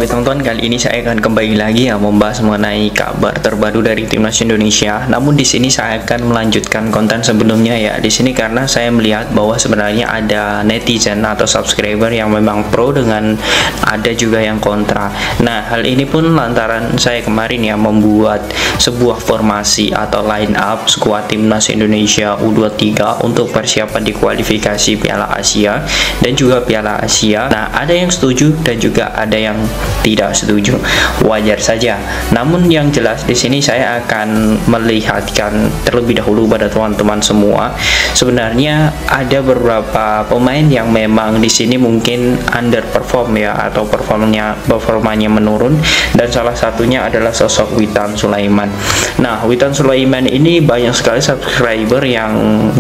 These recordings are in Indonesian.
Oke teman-teman, kali ini saya akan kembali lagi ya membahas mengenai kabar terbaru dari Timnas Indonesia. Namun di sini saya akan melanjutkan konten sebelumnya ya. Di sini karena saya melihat bahwa sebenarnya ada netizen atau subscriber yang memang pro dengan ada juga yang kontra. Nah, hal ini pun lantaran saya kemarin ya membuat sebuah formasi atau line up skuad Timnas Indonesia U23 untuk persiapan di kualifikasi Piala Asia dan juga Piala Asia. Nah, ada yang setuju dan juga ada yang tidak setuju, wajar saja. Namun yang jelas di sini saya akan melihatkan terlebih dahulu pada teman-teman semua. Sebenarnya ada beberapa pemain yang memang di sini mungkin underperform ya, atau performanya menurun, dan salah satunya adalah sosok Witan Sulaiman. Nah, Witan Sulaiman ini banyak sekali subscriber yang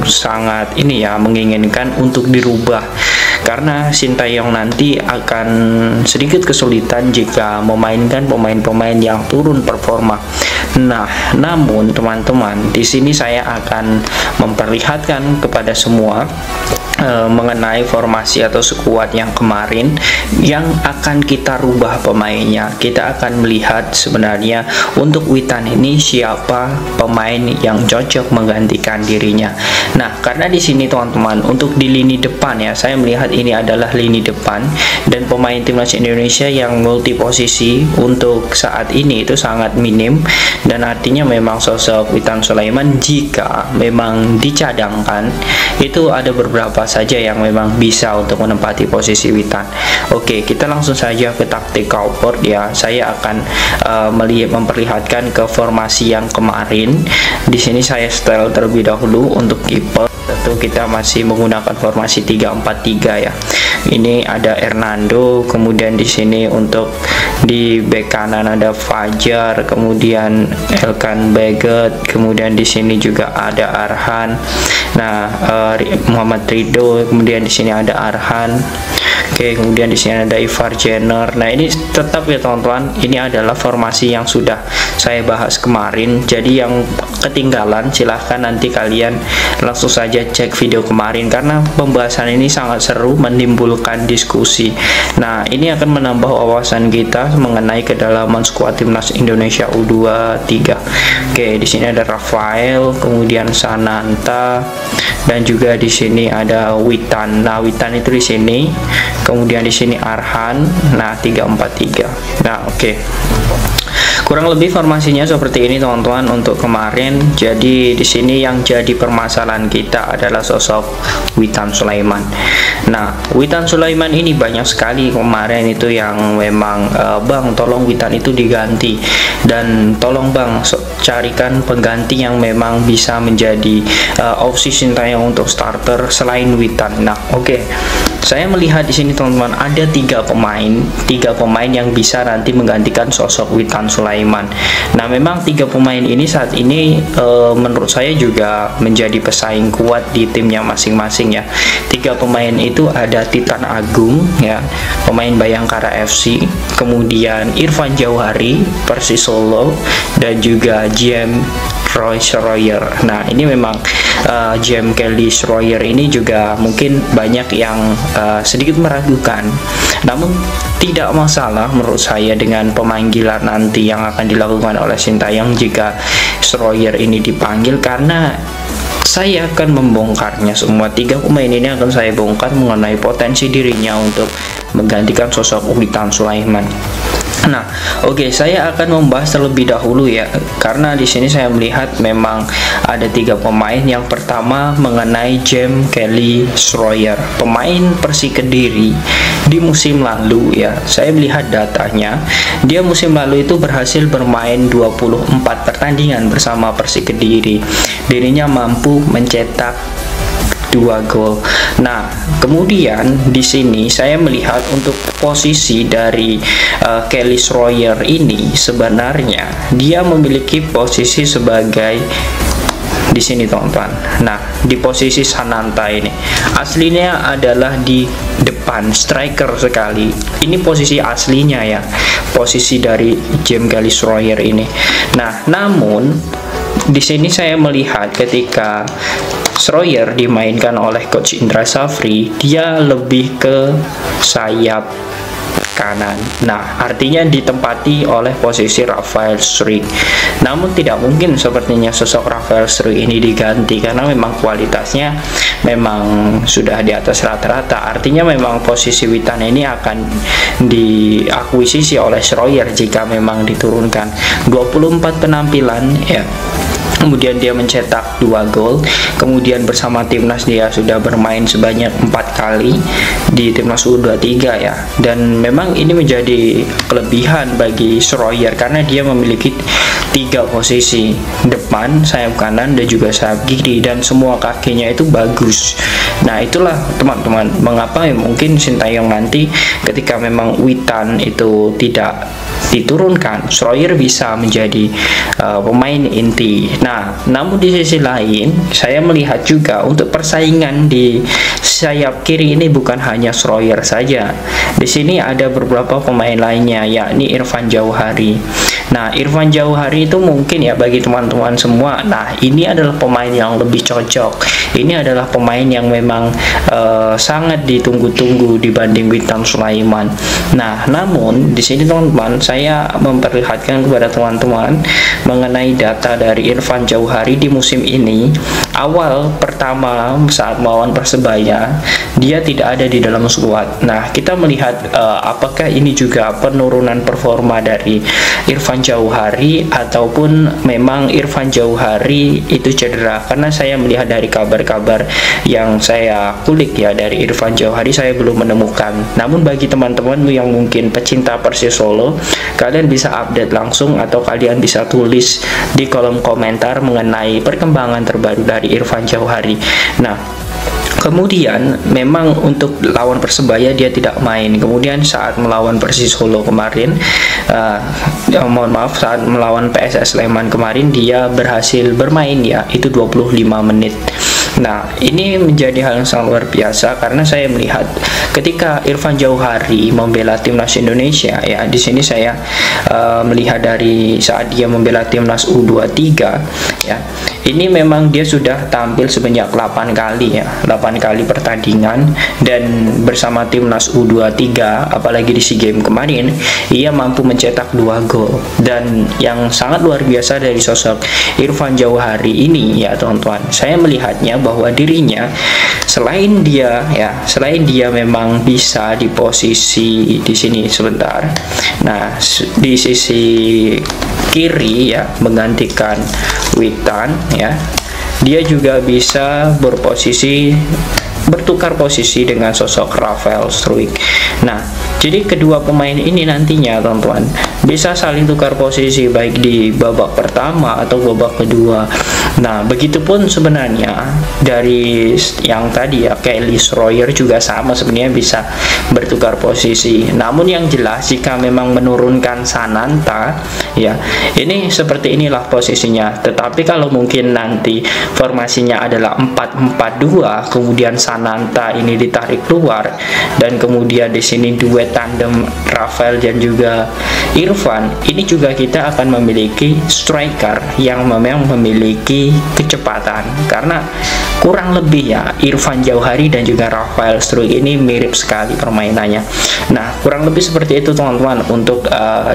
sangat ini ya menginginkan untuk dirubah, karena Sintayong nanti akan sedikit kesulitan jika memainkan pemain-pemain yang turun performa. Nah, namun teman-teman, di sini saya akan memperlihatkan kepada semua mengenai formasi atau skuad yang kemarin yang akan kita rubah pemainnya. Kita akan melihat sebenarnya untuk Witan ini siapa pemain yang cocok menggantikan dirinya. Nah, karena di sini teman-teman, untuk di lini depan ya, saya melihat ini adalah lini depan dan pemain Timnas Indonesia yang multi posisi untuk saat ini itu sangat minim, dan artinya memang sosok Witan Sulaiman jika memang dicadangkan itu ada beberapa saja yang memang bisa untuk menempati posisi Witan. Oke, kita langsung saja ke tactical board ya. Saya akan memperlihatkan ke formasi yang kemarin. Di sini saya setel terlebih dahulu untuk kiper. Tentu kita masih menggunakan formasi 3-4-3 ya. Ini ada Hernando, kemudian di sini untuk di bek kanan ada Fajar, kemudian Elkan Baggett, kemudian di sini juga ada Arhan. Nah, Muhammad Ridho, kemudian di sini ada Arhan. Oke, kemudian di sini ada Ivar Jenner. Nah, ini tetap ya teman-teman, ini adalah formasi yang sudah saya bahas kemarin. Jadi yang ketinggalan silahkan nanti kalian langsung saja cek video kemarin, karena pembahasan ini sangat seru, menimbulkan diskusi. Nah, ini akan menambah wawasan kita mengenai kedalaman skuad Timnas Indonesia U23. Oke, di sini ada Rafael, kemudian Sananta, dan juga di sini ada Witan. Nah, Witan itu di sini, kemudian di sini Arhan. Nah, 3-4-3. Nah, oke. Kurang lebih formasinya seperti ini teman-teman untuk kemarin. Jadi di sini yang jadi permasalahan kita adalah sosok Witan Sulaiman. Nah, Witan Sulaiman ini banyak sekali kemarin itu yang memang Bang, tolong Witan itu diganti, dan tolong Bang carikan pengganti yang memang bisa menjadi opsi Sintayong untuk starter selain Witan. Nah, oke. Saya melihat di sini teman-teman ada tiga pemain yang bisa nanti menggantikan sosok Witan Sulaiman. Nah, memang tiga pemain ini saat ini menurut saya juga menjadi pesaing kuat di timnya masing-masing ya. Tiga pemain itu ada Titan Agung ya, pemain Bayangkara FC, kemudian Irfan Jauhari Persis Solo, dan juga James Schroyer. Nah, ini memang James Kelly Schroyer ini juga mungkin banyak yang sedikit meragukan, namun tidak masalah menurut saya dengan pemanggilan nanti yang akan dilakukan oleh Sintayong jika Schroyer ini dipanggil, karena saya akan membongkarnya. Semua tiga pemain ini akan saya bongkar mengenai potensi dirinya untuk menggantikan sosok Witan Sulaiman. Nah, oke, saya akan membahas terlebih dahulu ya, karena di sini saya melihat memang ada tiga pemain. Yang pertama mengenai James Kelly Schroyer, pemain Persik Kediri di musim lalu ya. Saya melihat datanya, dia musim lalu itu berhasil bermain 24 pertandingan bersama Persik Kediri. Dirinya mampu mencetak 2 gol. Nah, kemudian di sini saya melihat untuk posisi dari Kelly Schroyer ini sebenarnya dia memiliki posisi sebagai di sini teman-teman. Nah, di posisi Sananta ini aslinya adalah di depan striker sekali. Ini posisi aslinya ya, posisi dari James Kelly Schroyer ini. Nah, namun di sini saya melihat ketika Schroyer dimainkan oleh Coach Indra Safri, dia lebih ke sayap kanan. Nah, artinya ditempati oleh posisi Rafael Struijk. Namun tidak mungkin sepertinya sosok Rafael Struijk ini diganti karena memang kualitasnya memang sudah di atas rata-rata. Artinya memang posisi Witan ini akan diakuisisi oleh Schroyer jika memang diturunkan. 24 penampilan ya, kemudian dia mencetak 2 gol. Kemudian bersama timnas dia sudah bermain sebanyak 4 kali di timnas U23 ya. Dan memang ini menjadi kelebihan bagi Schroyer karena dia memiliki 3 posisi, depan, sayap kanan, dan juga sayap kiri, dan semua kakinya itu bagus. Nah, itulah teman-teman mengapa ya mungkin Sintayong nanti ketika memang Witan itu tidak diturunkan, Schroyer bisa menjadi pemain inti. Nah, namun di sisi lain saya melihat juga untuk persaingan di sayap kiri ini bukan hanya Schroyer saja. Di sini ada beberapa pemain lainnya, yakni Irfan Jauhari. Nah, Irfan Jauhari itu mungkin ya bagi teman-teman semua. Nah, ini adalah pemain yang lebih cocok. Ini adalah pemain yang memang sangat ditunggu-tunggu dibanding Witan Sulaiman. Nah, namun di sini teman-teman saya memperlihatkan kepada teman-teman mengenai data dari Irfan Jauhari di musim ini. Awal pertama saat melawan Persebaya dia tidak ada di dalam skuad. Nah, kita melihat apakah ini juga penurunan performa dari Irfan Jauhari ataupun memang Irfan Jauhari itu cedera. Karena saya melihat dari kabar-kabar yang saya kulik ya dari Irfan Jauhari saya belum menemukan. Namun bagi teman-teman yang mungkin pecinta Persis Solo, kalian bisa update langsung atau kalian bisa tulis di kolom komentar mengenai perkembangan terbaru dari Irfan Jauhari. Nah, kemudian memang untuk lawan Persebaya dia tidak main. Kemudian saat melawan Persis Solo kemarin, saat melawan PSS Sleman kemarin dia berhasil bermain ya, itu 25 menit. Nah, ini menjadi hal yang sangat luar biasa karena saya melihat ketika Irfan Jauhari membela timnas Indonesia ya, di sini saya melihat dari saat dia membela timnas U23 ya. Ini memang dia sudah tampil sebanyak 8 kali ya, 8 kali pertandingan, dan bersama timnas U23 apalagi di SEA Games kemarin ia mampu mencetak 2 gol. Dan yang sangat luar biasa dari sosok Irfan Jauhari ini ya teman-teman, saya melihatnya bahwa dirinya selain dia memang bisa di posisi di sini sebentar. Nah, di sisi kiri ya menggantikan Witan ya, dia juga bisa bertukar posisi dengan sosok Rafael Struijk. Nah, jadi kedua pemain ini nantinya teman-teman bisa saling tukar posisi baik di babak pertama atau babak kedua. Nah, begitupun sebenarnya dari yang tadi ya, Kelly Schroyer juga sama sebenarnya bisa bertukar posisi. Namun yang jelas jika memang menurunkan Sananta ya, ini seperti inilah posisinya. Tetapi kalau mungkin nanti formasinya adalah 4-4-2, kemudian Sananta ini ditarik keluar dan kemudian di sini duet tandem Rafael dan juga Irfan, ini juga kita akan memiliki striker yang memang memiliki kecepatan, karena kurang lebih ya Irfan Jauhari dan juga Rafael Struijk ini mirip sekali permainannya. Nah, kurang lebih seperti itu teman-teman untuk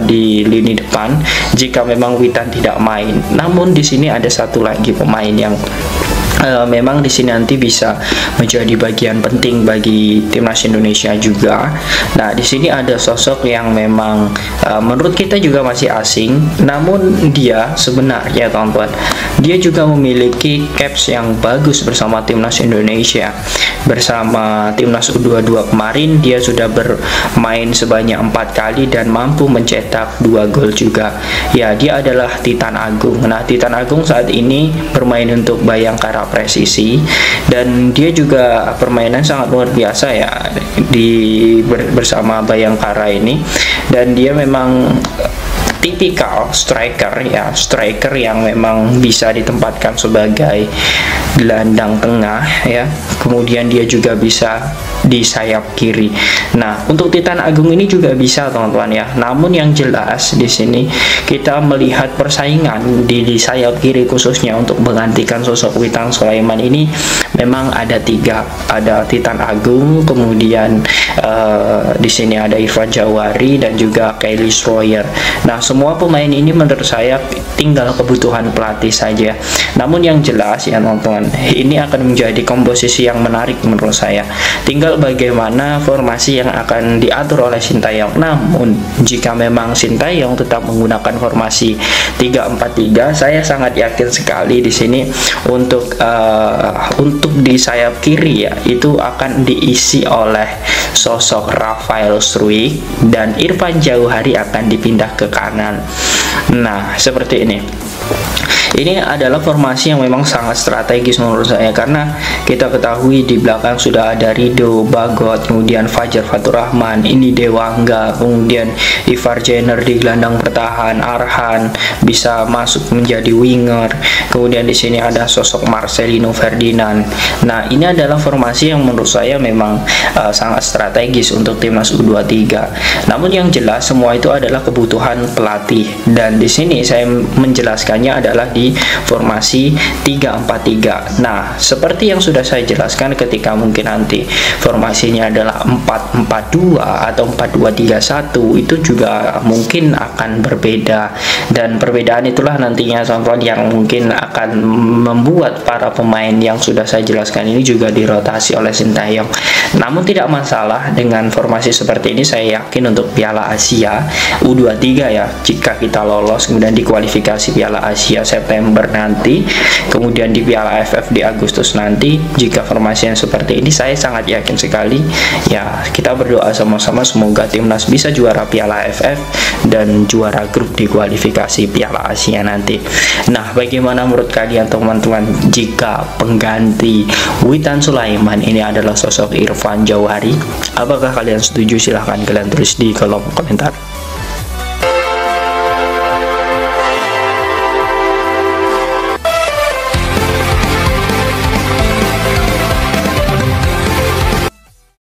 di lini depan jika memang Witan tidak main. Namun di sini ada satu lagi pemain yang memang di sini nanti bisa menjadi bagian penting bagi timnas Indonesia juga. Nah, di sini ada sosok yang memang menurut kita juga masih asing, namun dia sebenarnya teman-teman, dia juga memiliki caps yang bagus bersama timnas Indonesia. Bersama timnas U22 kemarin dia sudah bermain sebanyak 4 kali dan mampu mencetak 2 gol juga. Ya, dia adalah Titan Agung. Nah, Titan Agung saat ini bermain untuk Bayangkara Presisi dan dia juga permainan sangat luar biasa ya bersama Bayangkara ini, dan dia memang tipikal striker ya, striker yang memang bisa ditempatkan sebagai gelandang tengah ya. Kemudian dia juga bisa di sayap kiri. Nah, untuk Titan Agung ini juga bisa teman-teman ya. Namun yang jelas di sini kita melihat persaingan di sayap kiri khususnya untuk menggantikan sosok Witan Sulaiman ini memang ada tiga. Ada Titan Agung, kemudian di sini ada Irfan Jawari dan juga Kelly Schroyer. Nah, semua pemain ini menurut saya tinggal kebutuhan pelatih saja. Namun yang jelas ya teman-teman, ini akan menjadi komposisi yang menarik menurut saya. Tinggal bagaimana formasi yang akan diatur oleh Sintayong. Namun jika memang Sintayong tetap menggunakan formasi 3-4-3, saya sangat yakin sekali di sini untuk di sayap kiri ya itu akan diisi oleh sosok Rafael Struijk dan Irfan Jauhari akan dipindah ke kanan. Nah, seperti ini. Ini adalah formasi yang memang sangat strategis menurut saya, karena kita ketahui di belakang sudah ada Rido, Bagot, kemudian Fajar Faturrahman, ini Dewangga, kemudian Ivar Jenner di gelandang pertahan, Arhan bisa masuk menjadi winger, kemudian di sini ada sosok Marcelino Ferdinand. Nah, ini adalah formasi yang menurut saya memang sangat strategis untuk timnas U23. Namun yang jelas semua itu adalah kebutuhan pelatih, dan di sini saya menjelaskannya adalah di formasi 3-4-3. Nah, seperti yang sudah saya jelaskan ketika mungkin nanti formasinya adalah 4-4-2 atau 4-2-3-1, itu juga mungkin akan berbeda, dan perbedaan itulah nantinya teman-teman yang mungkin akan membuat para pemain yang sudah saya jelaskan ini juga dirotasi oleh Sintayong. Namun tidak masalah dengan formasi seperti ini. Saya yakin untuk Piala Asia U23 ya, jika kita lolos kemudian di kualifikasi Piala Asia September nanti, kemudian di Piala AFF di Agustus nanti, jika formasi yang seperti ini, saya sangat yakin sekali ya, kita berdoa sama-sama semoga timnas bisa juara Piala AFF dan juara grup di kualifikasi Piala Asia nanti. Nah, bagaimana menurut kalian teman-teman jika pengganti Witan Sulaiman ini adalah sosok Irfan Jauhari? Apakah kalian setuju? Silahkan kalian tulis di kolom komentar.